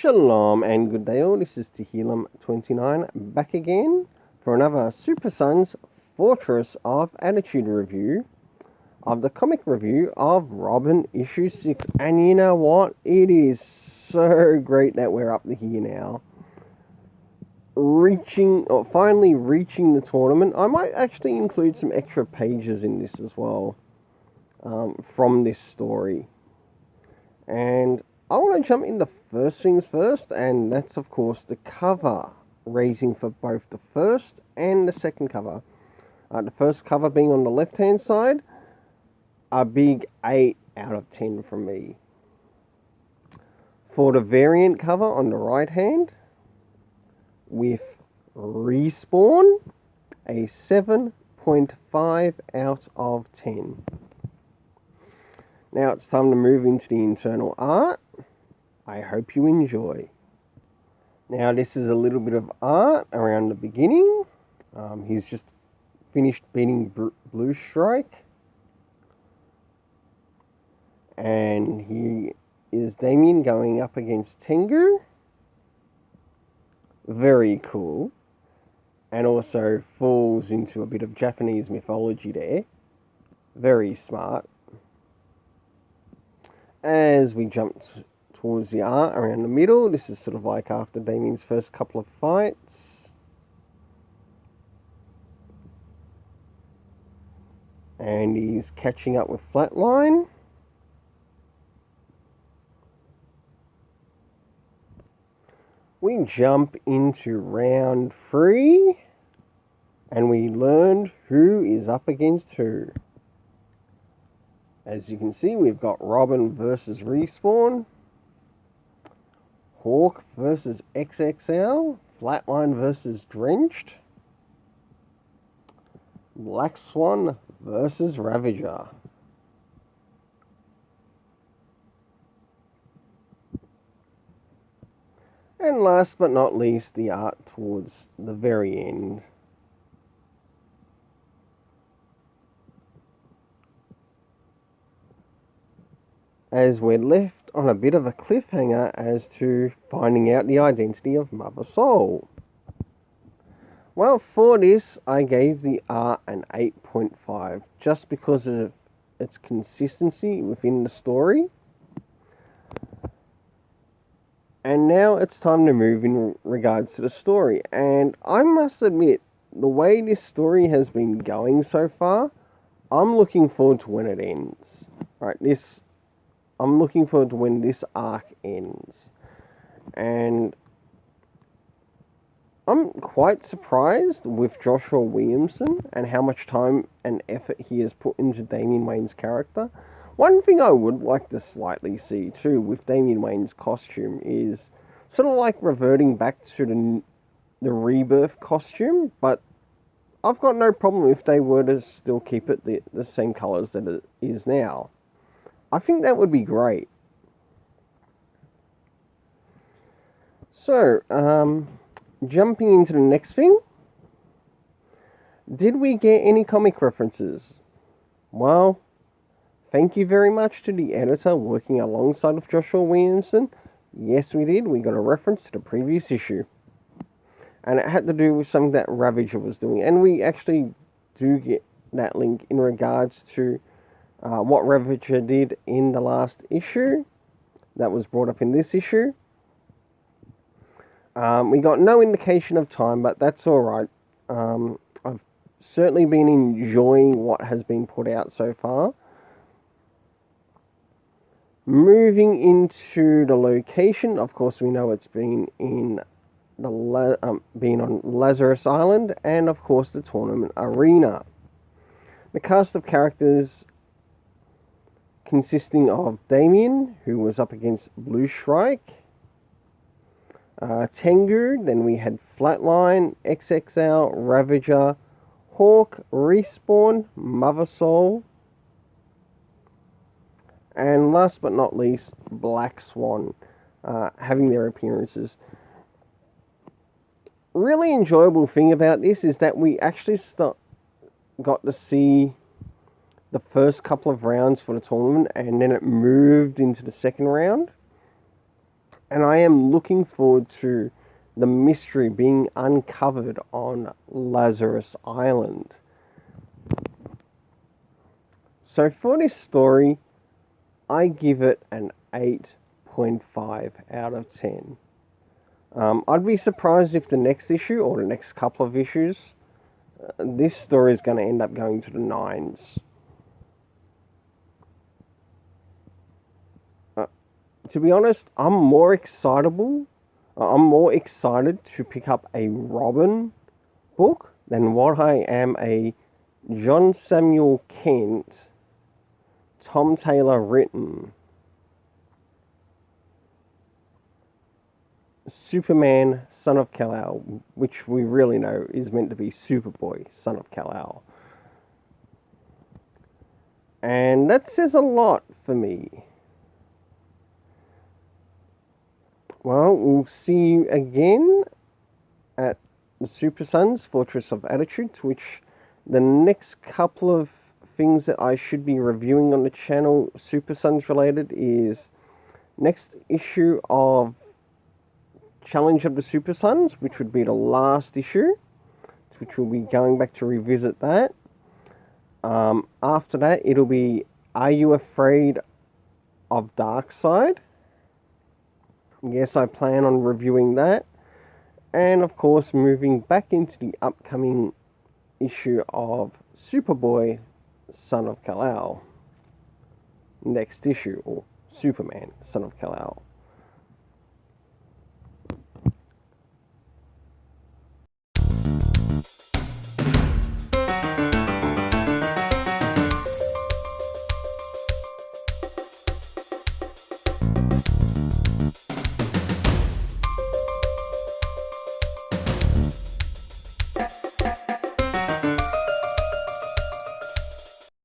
Shalom and good day all, this is Tehillim29 back again for another Super Sons Fortress of Attitude review of the comic review of Robin issue 6. And you know what? It is so great that we're up to here now. Finally reaching the tournament. I might actually include some extra pages in this as well from this story. And I want to jump into first things first, and that's of course the cover raising for both the first and the second cover. The first cover being on the left hand side, a big 8 out of 10 from me. For the variant cover on the right hand, with Respawn, a 7.5 out of 10. Now it's time to move into the internal art. I hope you enjoy. Now this is a little bit of art around the beginning. He's just finished beating Blue Strike. And he is Damien going up against Tengu. Very cool. And also falls into a bit of Japanese mythology there. Very smart. As we jump towards the art around the middle, this is sort of like after Damien's first couple of fights. And he's catching up with Flatline. We jump into round 3, and we learned who is up against who. As you can see, we've got Robin versus Respawn, Hawk versus XXL, Flatline versus Drenched, Black Swan versus Ravager. And last but not least, the art towards the very end. As we're left on a bit of a cliffhanger as to finding out the identity of Mother Soul. Well, for this, I gave the art an 8.5, just because of its consistency within the story. And now it's time to move in regards to the story. And I must admit, the way this story has been going so far, I'm looking forward to when it ends. Right, I'm looking forward to when this arc ends. And I'm quite surprised with Joshua Williamson and how much time and effort he has put into Damian Wayne's character. One thing I would like to slightly see too with Damian Wayne's costume is sort of like reverting back to the Rebirth costume, but I've got no problem if they were to still keep it the same colours that it is now. I think that would be great. So, jumping into the next thing. Did we get any comic references? Well, thank you very much to the editor working alongside of Joshua Williamson. Yes, we did. We got a reference to the previous issue. And it had to do with something that Ravager was doing. And we actually do get that link in regards to what Ravager did in the last issue. That was brought up in this issue. We got no indication of time, but that's alright. I've certainly been enjoying what has been put out so far. Moving into the location, of course we know it's been in been on Lazarus Island, and of course the tournament arena. The cast of characters consisting of Damien, who was up against Blue Strike, Tengu, then we had Flatline, XXL, Ravager, Hawk, Respawn, Mother Soul, and last but not least, Black Swan, having their appearances. Really enjoyable thing about this is that we actually got to see the first couple of rounds for the tournament, and then it moved into the second round. And I am looking forward to the mystery being uncovered on Lazarus Island. So for this story, I give it an 8.5 out of 10. I'd be surprised if the next issue, or the next couple of issues, this story is going to end up going to the 9s. To be honest, I'm more excited to pick up a Robin book than what I am a John Samuel Kent, Tom Taylor written Superman, Son of Kal-El, which we really know is meant to be Superboy, Son of Kal-El. And that says a lot for me. Well, we'll see you again at the Super Sons Fortress of Attitudes, which the next couple of things that I should be reviewing on the channel, Super Sons related, is next issue of Challenge of the Super Sons, which would be the last issue, which we'll be going back to revisit that. After that, it'll be Are You Afraid of Darkseid? Yes, I plan on reviewing that. And of course, moving back into the upcoming issue of Superboy, Son of Kal-El. Next issue, or Superman, Son of Kal-El.